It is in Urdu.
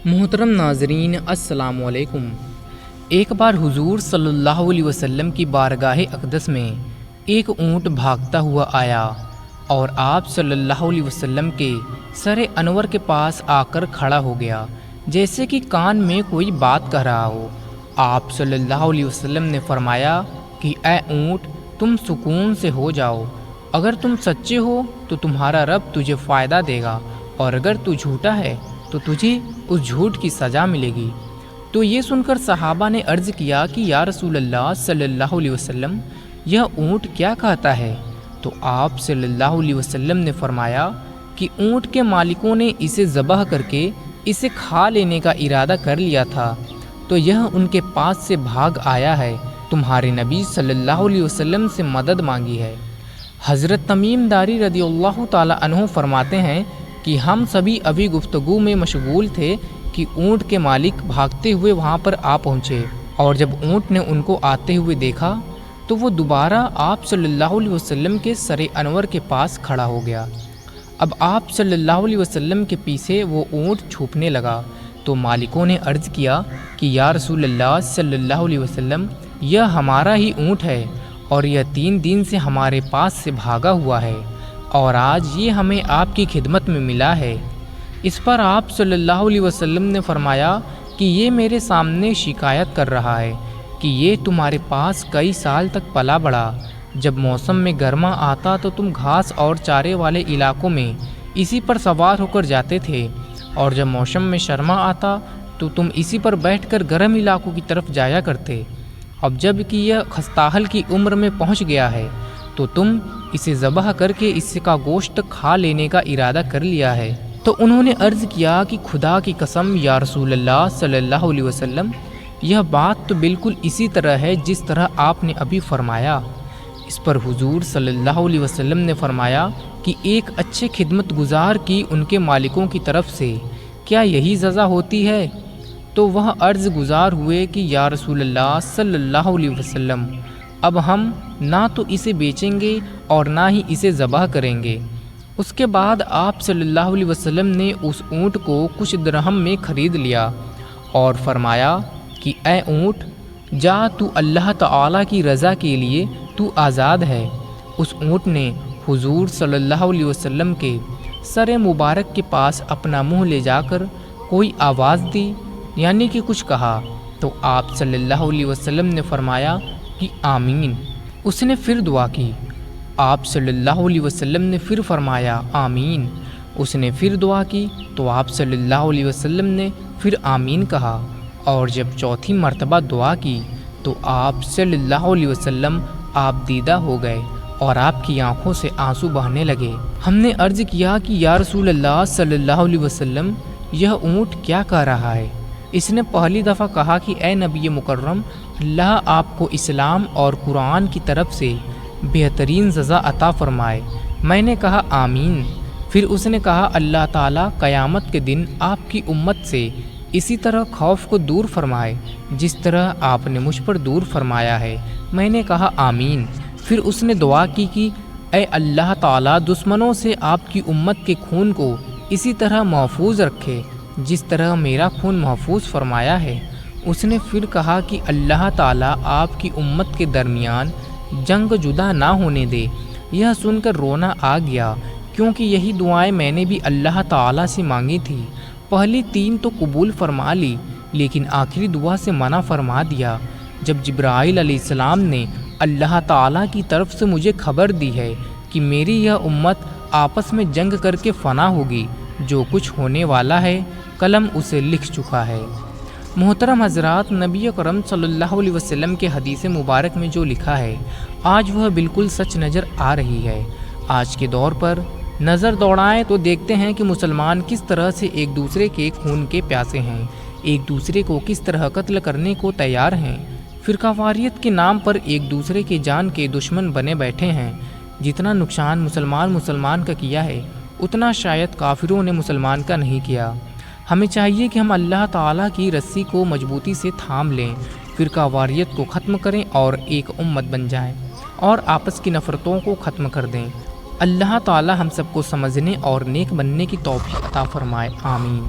محترم ناظرین السلام علیکم۔ ایک بار حضور صلی اللہ علیہ وسلم کی بارگاہ اقدس میں ایک اونٹ بھاگتا ہوا آیا اور آپ صلی اللہ علیہ وسلم کے سر انور کے پاس آ کر کھڑا ہو گیا، جیسے کہ کان میں کوئی بات کہہ رہا ہو۔ آپ صلی اللہ علیہ وسلم نے فرمایا کہ اے اونٹ، تم سکون سے ہو جاؤ، اگر تم سچے ہو تو تمہارا رب تجھے فائدہ دے گا، اور اگر تو جھوٹا ہے تو تجھے اس جھوٹ کی سزا ملے گی۔ تو یہ سن کر صحابہ نے عرض کیا کہ یا رسول اللہ صلی اللہ علیہ وسلم، یہ اونٹ کیا کہتا ہے؟ تو آپ صلی اللہ علیہ وسلم نے فرمایا کہ اونٹ کے مالکوں نے اسے ذبح کر کے اسے کھا لینے کا ارادہ کر لیا تھا، تو یہ ان کے پاس سے بھاگ آیا ہے، تمہارے نبی صلی اللہ علیہ وسلم سے مدد مانگی ہے۔ حضرت تمیم داری رضی اللہ تعالی عنہ فرماتے ہیں کہ ہم سبھی ابھی گفتگو میں مشغول تھے کہ اونٹ کے مالک بھاگتے ہوئے وہاں پر آ پہنچے، اور جب اونٹ نے ان کو آتے ہوئے دیکھا تو وہ دوبارہ آپ صلی اللہ علیہ وسلم کے سر انور کے پاس کھڑا ہو گیا۔ اب آپ صلی اللہ علیہ وسلم کے پیچھے وہ اونٹ چھپنے لگا، تو مالکوں نے عرض کیا کہ یا رسول اللہ صلی اللہ علیہ وسلم، یہ ہمارا ہی اونٹ ہے اور یہ 3 دن سے ہمارے پاس سے بھاگا ہوا ہے، اور آج یہ ہمیں آپ کی خدمت میں ملا ہے۔ اس پر آپ صلی اللہ علیہ وسلم نے فرمایا کہ یہ میرے سامنے شکایت کر رہا ہے کہ یہ تمہارے پاس کئی سال تک پلا بڑھا، جب موسم میں گرما آتا تو تم گھاس اور چارے والے علاقوں میں اسی پر سوار ہو کر جاتے تھے، اور جب موسم میں سرما آتا تو تم اسی پر بیٹھ کر گرم علاقوں کی طرف جایا کرتے۔ اب جب کہ یہ خستاحل کی عمر میں پہنچ گیا ہے تو تم اسے ذبح کر کے اس کا گوشت کھا لینے کا ارادہ کر لیا ہے۔ تو انہوں نے عرض کیا کہ خدا کی قسم یا رسول اللہ صلی اللہ علیہ وسلم، یہ بات تو بالکل اسی طرح ہے جس طرح آپ نے ابھی فرمایا۔ اس پر حضور صلی اللہ علیہ وسلم نے فرمایا کہ ایک اچھے خدمت گزار کی ان کے مالکوں کی طرف سے کیا یہی سزا ہوتی ہے؟ تو وہ عرض گزار ہوئے کہ یا رسول اللہ صلی اللہ علیہ وسلم، اب ہم نہ تو اسے بیچیں گے اور نہ ہی اسے ذبح کریں گے۔ اس کے بعد آپ صلی اللہ علیہ وسلم نے اس اونٹ کو کچھ درہم میں خرید لیا اور فرمایا کہ اے اونٹ، جا، تو اللہ تعالیٰ کی رضا کے لیے تو آزاد ہے۔ اس اونٹ نے حضور صلی اللہ علیہ وسلم کے سر مبارک کے پاس اپنا منہ لے جا کر کوئی آواز دی، یعنی کہ کچھ کہا، تو آپ صلی اللہ علیہ وسلم نے فرمایا کہ آمین۔ اس نے پھر دعا کی، آپ صلی اللہ علیہ وسلم نے پھر فرمایا آمین۔ اس نے پھر دعا کی تو آپ صلی اللہ علیہ وسلم نے پھر آمین کہا، اور جب چوتھی مرتبہ دعا کی تو آپ صلی اللہ علیہ وسلم آپ دیدہ ہو گئے اور آپ کی آنکھوں سے آنسو بہنے لگے۔ ہم نے عرض کیا کہ یا رسول اللہ صلی اللہ علیہ وسلم، یہ اونٹ کیا کہہ رہا ہے؟ اس نے پہلی دفعہ کہا کہ اے نبی مکرم، اللہ آپ کو اسلام اور قرآن کی طرف سے بہترین سزا عطا فرمائے۔ میں نے کہا آمین۔ پھر اس نے کہا اللہ تعالیٰ قیامت کے دن آپ کی امت سے اسی طرح خوف کو دور فرمائے جس طرح آپ نے مجھ پر دور فرمایا ہے۔ میں نے کہا آمین۔ پھر اس نے دعا کی کہ اے اللہ تعالیٰ دشمنوں سے آپ کی امت کے خون کو اسی طرح محفوظ رکھے جس طرح میرا خون محفوظ فرمایا ہے۔ اس نے پھر کہا کہ اللہ تعالیٰ آپ کی امت کے درمیان جنگ جدا نہ ہونے دے۔ یہ سن کر رونا آ گیا، کیونکہ یہی دعائیں میں نے بھی اللہ تعالیٰ سے مانگی تھی۔ پہلی 3 تو قبول فرما لی، لیکن آخری دعا سے منع فرما دیا۔ جب جبرائیل علیہ السلام نے اللہ تعالیٰ کی طرف سے مجھے خبر دی ہے کہ میری یہ امت آپس میں جنگ کر کے فنا ہوگی، جو کچھ ہونے والا ہے قلم اسے لکھ چکا ہے۔ محترم حضرات، نبی کرم صلی اللہ علیہ وسلم کے حدیث مبارک میں جو لکھا ہے آج وہ بالکل سچ نظر آ رہی ہے۔ آج کے دور پر نظر دوڑائیں تو دیکھتے ہیں کہ مسلمان کس طرح سے ایک دوسرے کے خون کے پیاسے ہیں، ایک دوسرے کو کس طرح قتل کرنے کو تیار ہیں، فرقہ واریت کے نام پر ایک دوسرے کی جان کے دشمن بنے بیٹھے ہیں۔ جتنا نقصان مسلمان کا کیا ہے اتنا شاید کافروں نے مسلمان کا نہیں کیا۔ ہمیں چاہیے کہ ہم اللہ تعالیٰ کی رسی کو مضبوطی سے تھام لیں، فرقہ واریت کو ختم کریں اور ایک امت بن جائیں اور آپس کی نفرتوں کو ختم کر دیں۔ اللہ تعالیٰ ہم سب کو سمجھنے اور نیک بننے کی توفیق عطا فرمائے، آمین۔